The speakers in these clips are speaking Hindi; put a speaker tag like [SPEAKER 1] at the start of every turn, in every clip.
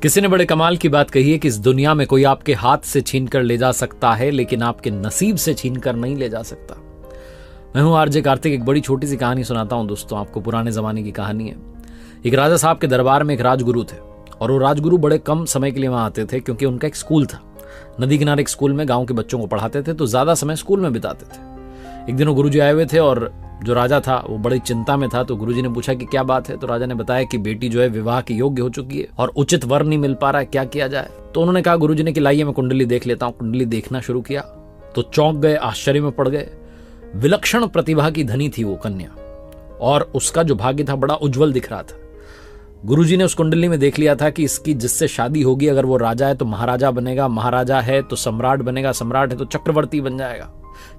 [SPEAKER 1] किसी ने बड़े कमाल की बात कही है कि इस दुनिया में कोई आपके हाथ से छीन कर ले जा सकता है, लेकिन आपके नसीब से छीन कर नहीं ले जा सकता। मैं हूं आरजे कार्तिक। एक बड़ी छोटी सी कहानी सुनाता हूं दोस्तों आपको। पुराने जमाने की कहानी है। एक राजा साहब के दरबार में एक राजगुरु थे, और वो राजगुरु बड़े कम समय के लिए वहां आते थे, क्योंकि उनका एक स्कूल था। नदी किनारे एक स्कूल में गांव के बच्चों को पढ़ाते थे, तो ज्यादा समय स्कूल में बिताते थे। एक दिन वो गुरुजी आए हुए थे, और जो राजा था वो बड़ी चिंता में था। तो गुरुजी ने पूछा कि क्या बात है। तो राजा ने बताया कि बेटी जो है विवाह के योग्य हो चुकी है और उचित वर नहीं मिल पा रहा है, क्या किया जाए। तो उन्होंने कहा गुरुजी ने कि लाइए मैं कुंडली देख लेता हूं। कुंडली देखना शुरू किया तो चौंक गए, आश्चर्य में पड़ गए। विलक्षण प्रतिभा की धनी थी वो कन्या, और उसका जो भाग्य था बड़ा उज्जवल दिख रहा था। गुरुजी ने उस कुंडली में देख लिया था कि इसकी जिससे शादी होगी, अगर वो राजा है तो महाराजा बनेगा, महाराजा है तो सम्राट बनेगा, सम्राट है तो चक्रवर्ती बन जाएगा।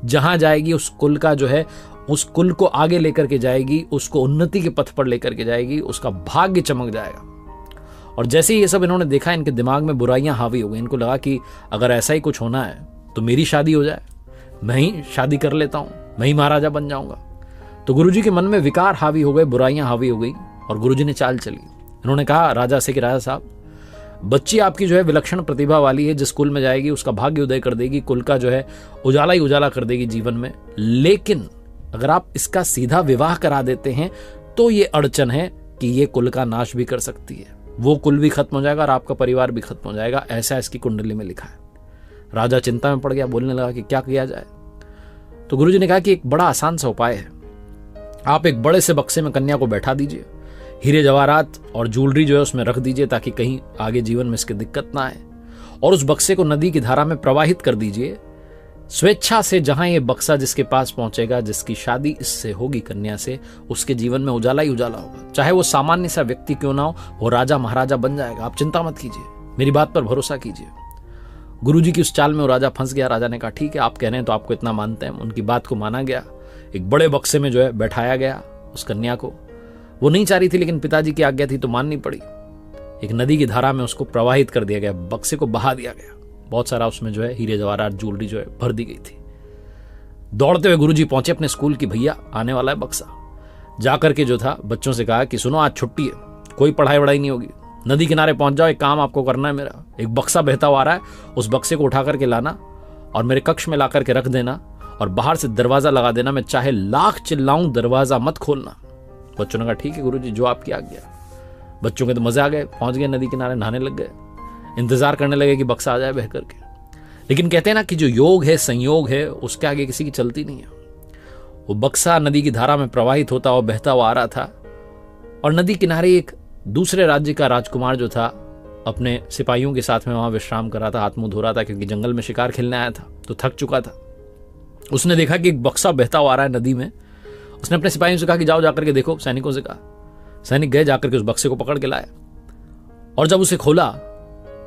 [SPEAKER 1] जहां जाएगी उस कुल का जो है, उस कुल को आगे लेकर के जाएगी, उसको उन्नति के पथ पर लेकर के जाएगी, उसका भाग्य चमक जाएगा। और जैसे ही ये सब इन्होंने देखा, इनके दिमाग में बुराइयां हावी हो गई। इनको लगा कि अगर ऐसा ही कुछ होना है तो मेरी शादी हो जाए, मैं ही शादी कर लेता हूं, मैं ही महाराजा बन जाऊंगा। तो गुरुजी के मन में विकार हावी हो गए, बुराइयां हावी हो गई, और गुरुजी ने चाल चली। इन्होंने कहा राजा से कि राजा साहब, बच्ची आपकी जो है विलक्षण प्रतिभा वाली है, जिस कुल में जाएगी उसका भाग्य उदय कर देगी, कुल का जो है उजाला ही उजाला कर देगी जीवन में। लेकिन अगर आप इसका सीधा विवाह करा देते हैं तो ये अड़चन है कि ये कुल का नाश भी कर सकती है, वो कुल भी खत्म हो जाएगा और आपका परिवार भी खत्म हो जाएगा। ऐसा इसकी कुंडली में लिखा है। राजा चिंता में पड़ गया, बोलने लगा कि क्या किया जाए। तो गुरुजी ने कहा कि एक बड़ा आसान सा उपाय है। आप एक बड़े से बक्से में कन्या को बैठा दीजिए, हीरे जवाहरात और ज्वेलरी जो है उसमें रख दीजिए, ताकि कहीं आगे जीवन में इसकी दिक्कत ना आए, और उस बक्से को नदी की धारा में प्रवाहित कर दीजिए। स्वेच्छा से जहां ये बक्सा जिसके पास पहुंचेगा, जिसकी शादी इससे होगी कन्या से, उसके जीवन में उजाला ही उजाला होगा। चाहे वो सामान्य सा व्यक्ति क्यों ना हो, वो राजा महाराजा बन जाएगा। आप चिंता मत कीजिए, मेरी बात पर भरोसा कीजिए। गुरुजी की उस चाल में वो राजा फंस गया। राजा ने कहा ठीक है, आप कह रहे हैं तो आपको इतना मानते हैं। उनकी बात को माना गया। एक बड़े बक्से में जो है बैठाया गया उस कन्या को। वो नहीं चाह रही थी, लेकिन पिताजी की आज्ञा थी तो माननी पड़ी। एक नदी की धारा में उसको प्रवाहित कर दिया गया, बक्से को बहा दिया गया। बहुत सारा उसमें जो है हीरे जवाहरात ज्वेलरी जो है भर दी गई थी। दौड़ते हुए गुरुजी पहुंचे अपने स्कूल की, भैया आने वाला है बक्सा। जाकर के जो था बच्चों से कहा कि सुनो, आज छुट्टी है, कोई पढ़ाई वढ़ाई नहीं होगी, नदी किनारे पहुंच जाओ, एक काम आपको करना है मेरा। एक बक्सा बहता हुआ आ रहा है, उस बक्से को उठा करके लाना और मेरे कक्ष में ला करके रख देना, और बाहर से दरवाजा लगा देना। मैं चाहे लाख चिल्लाऊं, दरवाजा मत खोलना। बच्चों ने कहा ठीक है गुरुजी, जो आपकी आज्ञा। बच्चों के तो मजे आ गए, पहुंच गए नदी किनारे, नहाने लग गए, इंतजार करने लगे कि बक्सा आ जाए बह करके। लेकिन कहते हैं ना कि जो योग है, संयोग है, उसके आगे किसी की चलती नहीं है। वो बक्सा नदी की धारा में प्रवाहित होता और बहता हुआ आ रहा था, और नदी किनारे एक दूसरे राज्य का राजकुमार जो था अपने सिपाहियों के साथ में वहां विश्राम कर रहा था, हाथ मुंह धो रहा था, क्योंकि जंगल में शिकार खेलने आया था तो थक चुका था। उसने देखा कि एक बक्सा बहता हुआ आ रहा है नदी में। उसने अपने सिपाहियों से कहा कि जाओ जाकर के देखो। सैनिकों से कहा। सैनिक गए, जाकर के उस बक्से को पकड़ के लाए, और जब उसे खोला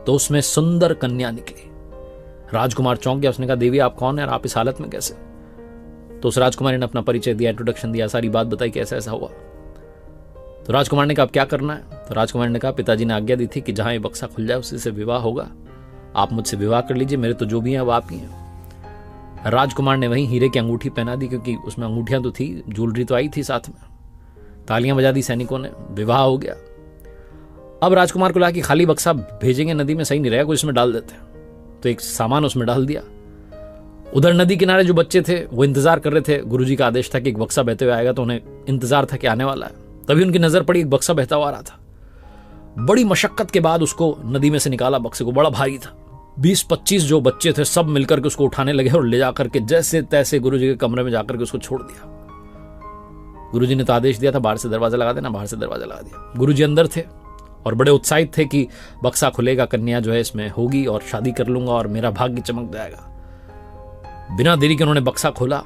[SPEAKER 1] तो उसमें सुंदर कन्या निकली। राजकुमार चौंक गया। उसने कहा देवी आप कौन है और आप इस हालत में कैसे। तो उस राजकुमारी ने अपना परिचय दिया, इंट्रोडक्शन दिया, सारी बात बताई कि ऐसा ऐसा हुआ। तो राजकुमार ने कहा अब क्या करना है। तो राजकुमार ने कहा पिताजी ने आज्ञा दी थी कि जहां ये बक्सा खुल जाए उसी से विवाह होगा, आप मुझसे विवाह कर लीजिए, मेरे तो जो भी हैं अब आप ही हैं। राजकुमार ने वहीं हीरे की अंगूठी पहना दी, क्योंकि उसमें अंगूठियां तो थी, ज्वेलरी तो आई थी साथ में। तालियां बजा दी सैनिकों ने, विवाह हो गया। अब राजकुमार को लगा कि खाली बक्सा भेजेंगे नदी में सही नहीं रहेगा, कुछ इसमें डाल देते हैं। तो एक सामान उसमें डाल दिया। उधर नदी किनारे जो बच्चे थे वो इंतजार कर रहे थे। गुरुजी का आदेश था कि एक बक्सा बहते हुए आएगा, तो उन्हें इंतजार था कि आने वाला है। तभी उनकी नजर पड़ी, एक बक्सा बहता हुआ आ रहा था। बड़ी मशक्कत के बाद उसको नदी में से निकाला। बक्से को बड़ा भारी था। 20-25 जो बच्चे थे सब मिलकर के उसको उठाने लगे, और ले जाकर के जैसे तैसे गुरुजी के कमरे में जाकर के उसको छोड़ दिया। गुरुजी ने तो आदेश दिया था बाहर से दरवाजा लगा देना, बाहर से दरवाजा लगा दिया। गुरुजी अंदर थे और बड़े उत्साहित थे कि बक्सा खुलेगा, कन्या जो है इसमें होगी और शादी कर लूंगा और मेरा भाग्य चमक जाएगा। बिना देरी के उन्होंने बक्सा खोला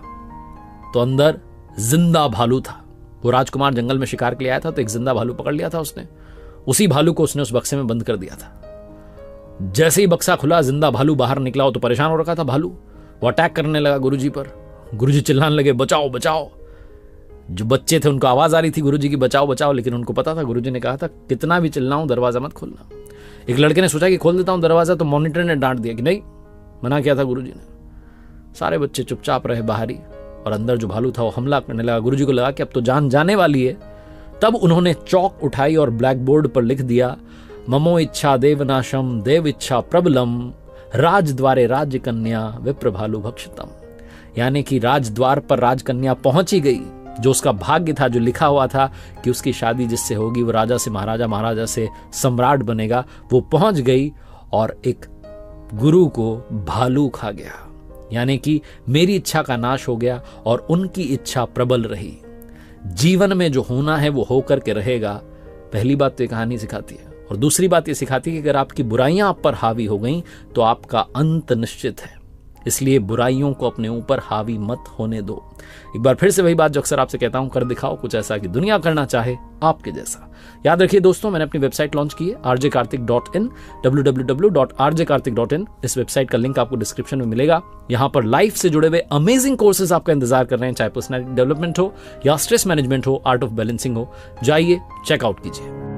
[SPEAKER 1] तो अंदर जिंदा भालू था। वो राजकुमार जंगल में शिकार के लिए आया था, तो एक जिंदा भालू पकड़ लिया था उसने। उसी भालू को उसने उस बक्से में बंद कर दिया था। जैसे ही बक्सा खुला, जिंदा भालू बाहर निकला। हो तो परेशान हो रखा था भालू, वो अटैक करने लगा गुरुजी पर। गुरुजी चिल्लाने लगे बचाओ बचाओ। जो बच्चे थे उनको आवाज आ रही थी गुरुजी की बचाओ बचाओ, लेकिन उनको पता था गुरुजी ने कहा था कितना भी चिल्लाऊं दरवाजा मत खोलना। एक लड़के ने सोचा कि खोल देता हूं दरवाजा, तो मॉनिटर ने डांट दिया कि नहीं, मना किया था गुरुजी ने। सारे बच्चे चुपचाप रहे बाहरी, और अंदर जो भालू था वो हमला करने लगा। गुरुजी को लगा कि अब तो जान जाने वाली है। तब उन्होंने चौक उठाई और ब्लैक बोर्ड पर लिख दिया ममो इच्छा देवनाशम देव इच्छा प्रबलम राजद्वारे राज्य कन्या विप्र भालु भक्षितम। यानी कि राजद्वार पर राजकन्या पहुंच ही गई, जो उसका भाग्य था, जो लिखा हुआ था कि उसकी शादी जिससे होगी वो राजा से महाराजा, महाराजा से सम्राट बनेगा, वो पहुंच गई और एक गुरु को भालू खा गया। यानी कि मेरी इच्छा का नाश हो गया और उनकी इच्छा प्रबल रही। जीवन में जो होना है वो होकर के रहेगा। पहली बात तो ये कहानी सिखाती है, और दूसरी बात ये सिखाती है कि अगर आपकी बुराइयां आप पर हावी हो गई तो आपका अंत निश्चित है। इसलिए बुराइयों को अपने ऊपर हावी मत होने दो। एक बार फिर से वही बात जो अक्सर आपसे कहता हूं, कर दिखाओ कुछ ऐसा कि दुनिया करना चाहे आपके जैसा। याद रखिए दोस्तों, मैंने अपनी वेबसाइट लॉन्च की है rjkartik.in, www.rjkartik.in। इस वेबसाइट का लिंक आपको डिस्क्रिप्शन में मिलेगा। यहां पर लाइफ से जुड़े हुए अमेजिंग कोर्सेज आपका इंतजार कर रहे हैं, चाहे पर्सनैलिटी डेवलपमेंट हो या स्ट्रेस मैनेजमेंट हो, आर्ट ऑफ बैलेंसिंग हो। जाइए, चेकआउट कीजिए।